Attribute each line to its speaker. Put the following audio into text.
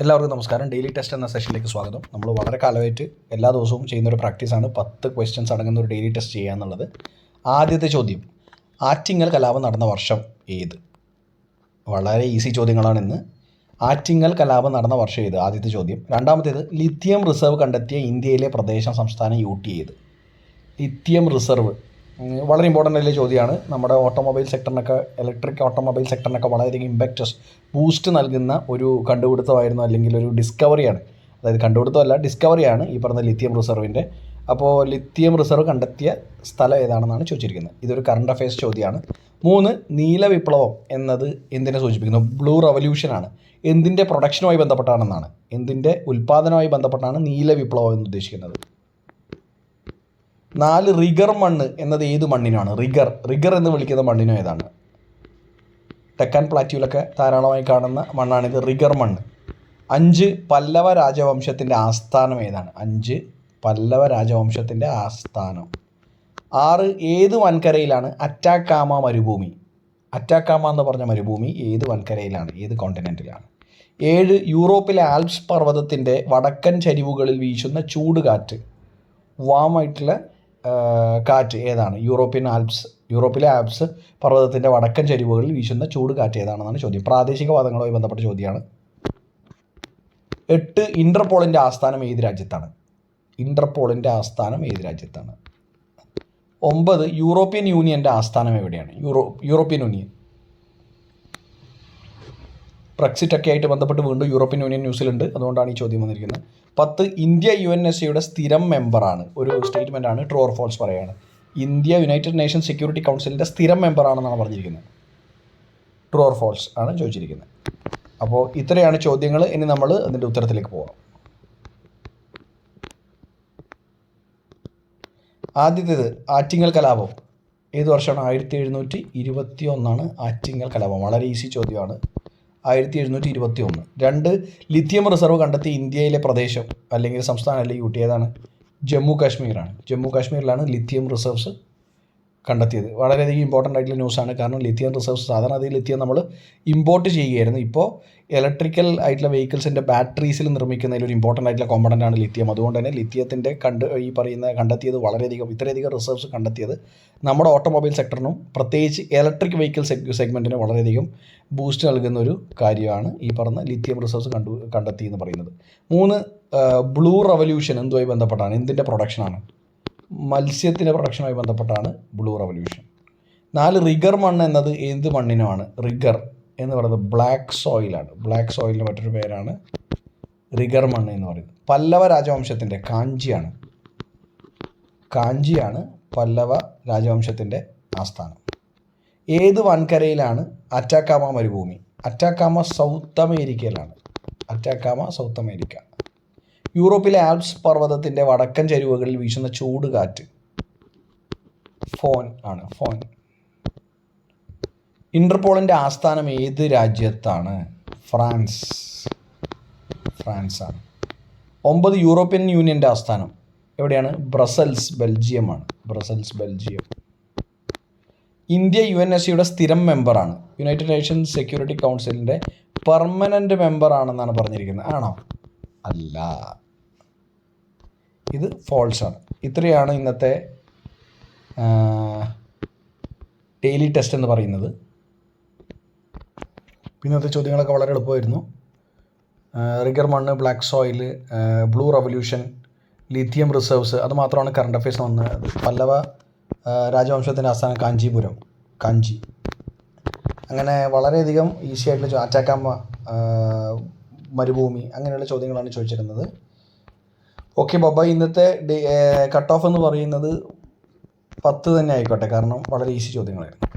Speaker 1: എല്ലാവർക്കും നമസ്കാരം. Daily test എന്ന സെഷനിലേക്ക് സ്വാഗതം. നമ്മൾ വളരെ കാലമായിട്ട് എല്ലാ ദിവസവും ചെയ്യുന്നൊരു പ്രാക്ടീസാണ് 10 ക്വസ്റ്റ്യൻസ് അടങ്ങുന്ന ഒരു ഡെയിലി ടെസ്റ്റ് ചെയ്യുക എന്നുള്ളത്. ആദ്യത്തെ ചോദ്യം, ആറ്റിങ്ങൽ കലാപം നടന്ന വർഷം ഏത്? വളരെ ഈസി ചോദ്യങ്ങളാണ് ഇന്ന്. ആറ്റിങ്ങൽ കലാപം നടന്ന വർഷം ഏത്? ആദ്യത്തെ ചോദ്യം. രണ്ടാമത്തേത്, ലിഥിയം റിസർവ് കണ്ടെത്തിയ ഇന്ത്യയിലെ പ്രദേശം സംസ്ഥാനം ഊട്ടി ഏത്? ലിഥിയം റിസർവ് വളരെ ഇമ്പോർട്ടൻ്റ് ആയിട്ടുള്ള ചോദ്യമാണ്. നമ്മുടെ ഓട്ടോമൊബൈൽ സെക്ടറിനൊക്കെ, ഇലക്ട്രിക് ഓട്ടോമൊബൈൽ സെക്ടറിനൊക്കെ വളരെയധികം ഇമ്പാക്റ്റസ് ബൂസ്റ്റ് നൽകുന്ന ഒരു കണ്ടുപിടുത്തമായിരുന്നു, അല്ലെങ്കിൽ ഒരു ഡിസ്കവറിയാണ്. അതായത് കണ്ടുപിടുത്തമല്ല, ഡിസ്കവറിയാണ് ഈ പറഞ്ഞ ലിഥിയം റിസർവിൻ്റെ. അപ്പോൾ ലിഥിയം റിസർവ് കണ്ടെത്തിയ സ്ഥലം ഏതാണെന്നാണ് ചോദിച്ചിരിക്കുന്നത്. ഇതൊരു കറണ്ട് അഫയേഴ്സ് ചോദ്യമാണ്. 3, നീല വിപ്ലവം എന്നത് എന്തിനെ സൂചിപ്പിക്കുന്നു? ബ്ലൂ റവല്യൂഷനാണ്. എന്തിൻ്റെ പ്രൊഡക്ഷനുമായി ബന്ധപ്പെട്ടാണെന്നാണ്, എന്തിൻ്റെ ഉൽപ്പാദനവുമായി ബന്ധപ്പെട്ടാണ് നീല വിപ്ലവം എന്ന് ഉദ്ദേശിക്കുന്നത്. 4, റിഗർ മണ്ണ് എന്നത് ഏത് മണ്ണിനാണ്? റിഗർ എന്ന് വിളിക്കുന്ന മണ്ണിനോ ഏതാണ്? തെക്കൻ പ്ലാറ്റ്യൂവിലൊക്കെ ധാരാളമായി കാണുന്ന മണ്ണാണിത്, റിഗർ മണ്ണ്. 5, പല്ലവ രാജവംശത്തിൻ്റെ ആസ്ഥാനം ഏതാണ്? 5, പല്ലവ രാജവംശത്തിൻ്റെ ആസ്ഥാനം. 6, ഏത് വൻകരയിലാണ് അറ്റാക്കാമ മരുഭൂമി? അറ്റാക്കാമ എന്ന് പറഞ്ഞ മരുഭൂമി ഏത് വൻകരയിലാണ്, ഏത് കോണ്ടിനെൻറ്റിലാണ്? 7, യൂറോപ്പിലെ ആൽപ്സ് പർവ്വതത്തിൻ്റെ വടക്കൻ ചരിവുകളിൽ വീശുന്ന ചൂടുകാറ്റ്, വാമായിട്ടുള്ള കാറ്റ് ഏതാണ്? യൂറോപ്പിലെ ആൽപ്സ് പർവ്വതത്തിൻ്റെ വടക്കൻ ചരിവുകളിൽ വീശുന്ന ചൂട് കാറ്റ് ഏതാണെന്നാണ് ചോദ്യം. പ്രാദേശിക വാദങ്ങളുമായി ബന്ധപ്പെട്ട ചോദ്യമാണ്. 8, ഇൻ്റർപോളിൻ്റെ ആസ്ഥാനം ഏത് രാജ്യത്താണ്? ഇൻ്റർപോളിൻ്റെ ആസ്ഥാനം ഏത് രാജ്യത്താണ്? 9, യൂറോപ്യൻ യൂണിയൻ്റെ ആസ്ഥാനം എവിടെയാണ്? European union. ബ്രെക്സിറ്റ് ഒക്കെ ആയിട്ട് ബന്ധപ്പെട്ട് വീണ്ടും യൂറോപ്യൻ യൂണിയൻ ന്യൂസിലുണ്ട്, അതുകൊണ്ടാണ് ഈ ചോദ്യം വന്നിരിക്കുന്നത്. 10, ഇന്ത്യ UNSCയുടെ സ്ഥിരം മെമ്പറാണ്. ഒരു സ്റ്റേറ്റ്മെൻറ്റാണ്, ട്രൂ ഓർ ഫോൾസ് പറയുകയാണ്. ഇന്ത്യ യുണൈറ്റഡ് നേഷൻസ് സെക്യൂരിറ്റി കൗൺസിലിൻ്റെ സ്ഥിരം മെമ്പറാണെന്നാണ് പറഞ്ഞിരിക്കുന്നത്. ട്രൂ ഓർ ഫോൾസ് ആണ് ചോദിച്ചിരിക്കുന്നത്. അപ്പോൾ ഇത്രയാണ് ചോദ്യങ്ങൾ. ഇനി നമ്മൾ അതിൻ്റെ ഉത്തരത്തിലേക്ക് പോകാം. ആദ്യത്തേത്, ആറ്റിങ്ങൽ കലാപം ഏത് വർഷമാണ്? 1721 ആറ്റിങ്ങൽ കലാപം. വളരെ ഈസി ചോദ്യമാണ്. 1721. 2, ലിഥിയം റിസർവ് കണ്ടെത്തിയ ഇന്ത്യയിലെ പ്രദേശം അല്ലെങ്കിൽ സംസ്ഥാനം അല്ലെങ്കിൽ ഊട്ടി ഏതാണ്? ജമ്മു കാശ്മീരാണ്. ജമ്മു കാശ്മീരിലാണ് ലിഥിയം റിസർവ്സ് കണ്ടെത്തിയത്. വളരെയധികം ഇമ്പോർട്ടൻ്റ് ആയിട്ടുള്ള ന്യൂസാണ്. കാരണം ലിഥിയം റിസർവ്സ്, സാധാരണ അതിൽ ലിഥിയം നമ്മൾ ഇമ്പോർട്ട് ചെയ്യുകയായിരുന്നു. ഇപ്പോൾ ഇലക്ട്രിക്കൽ ആയിട്ടുള്ള വെഹിക്കിൾസിൻ്റെ ബാറ്ററീസിൽ നിർമ്മിക്കുന്നതിൽ ഒരു ഇമ്പോർട്ടൻ്റ് ആയിട്ടുള്ള കോമ്പണൻ്റ് ആണ് ലിഥിയം. അതുകൊണ്ട് തന്നെ ലിഥിയത്തിൻ്റെ കണ്ടെത്തിയത് വളരെയധികം, ഇത്രയധികം റിസർവ്സ് കണ്ടെത്തിയത് നമ്മുടെ ഓട്ടോമൊബൈൽ സെക്ടറിനും പ്രത്യേകിച്ച് ഇലക്ട്രിക് വെഹിക്കിൾ സെഗ്മെൻറ്റിന് വളരെയധികം ബൂസ്റ്റ് നൽകുന്ന ഒരു കാര്യമാണ് ഈ പറഞ്ഞ ലിഥിയം റിസർവ്സ് കണ്ടെത്തി എന്ന് പറയുന്നത്. 3, ബ്ലൂ റവല്യൂഷൻ എന്തുമായി ബന്ധപ്പെട്ടാണ്? എന്തിൻ്റെ പ്രൊഡക്ഷനാണ്? മത്സ്യത്തിൻ്റെ പ്രൊഡക്ഷനുമായി ബന്ധപ്പെട്ടാണ് ബ്ലൂ റവല്യൂഷൻ. 4, റിഗർ മണ്ണ് എന്നത് എന്ത് മണ്ണിനാണ്? റിഗർ എന്ന് പറയുന്നത് ബ്ലാക്ക് സോയിലാണ്. ബ്ലാക്ക് സോയിലിൻ്റെ മറ്റൊരു പേരാണ് റിഗർ മണ്ണ് എന്ന് പറയുന്നത്. പല്ലവ രാജവംശത്തിൻ്റെ കാഞ്ചിയാണ് പല്ലവ രാജവംശത്തിൻ്റെ ആസ്ഥാനം. ഏത് വൻകരയിലാണ് അറ്റാക്കാമ മരുഭൂമി? അറ്റാക്കാമ സൗത്ത് അമേരിക്കയിലാണ്. South America. യൂറോപ്പിലെ ആൽപ്സ് പർവ്വതത്തിൻ്റെ വടക്കൻ ചരിവുകളിൽ വീശുന്ന ചൂട് കാറ്റ് ഫോൻ ആണ്. ഇൻ്റർപോളിൻ്റെ ആസ്ഥാനം ഏത് രാജ്യത്താണ്? ഫ്രാൻസ് ആണ്. 9, യൂറോപ്യൻ യൂണിയൻ്റെ ആസ്ഥാനം എവിടെയാണ്? Brussels, Belgium. ഇന്ത്യ UNSCയുടെ സ്ഥിരം മെമ്പറാണ്. യുണൈറ്റഡ് നേഷൻസ് സെക്യൂരിറ്റി കൗൺസിലിൻ്റെ പെർമനൻ്റ് മെമ്പറാണെന്നാണ് പറഞ്ഞിരിക്കുന്നത്. ആണോ? അല്ല, ഇത് ഫോൾസാണ്. ഇത്രയാണ് ഇന്നത്തെ ഡെയിലി ടെസ്റ്റ് എന്ന് പറയുന്നത്. ഇന്നത്തെ ചോദ്യങ്ങളൊക്കെ വളരെ എളുപ്പമായിരുന്നു. റിഗർ മണ്ണ്, black soil, blue revolution, lithium reserves, അത് മാത്രമാണ് കറണ്ട് അഫയേഴ്സ് വന്നത്. പല്ലവ രാജവംശത്തിൻ്റെ ആസ്ഥാനം കാഞ്ചി. അങ്ങനെ വളരെയധികം ഈസി ആയിട്ടുള്ള അറ്റാക്കാമ മരുഭൂമി, അങ്ങനെയുള്ള ചോദ്യങ്ങളാണ് ചോദിച്ചിരുന്നത്. ഓക്കെ ബാബ, ഇന്നത്തെ കട്ട് ഓഫ് എന്ന് പറയുന്നത് 10 തന്നെ ആയിക്കോട്ടെ, കാരണം വളരെ ഈസി ചോദ്യങ്ങളായിരുന്നു.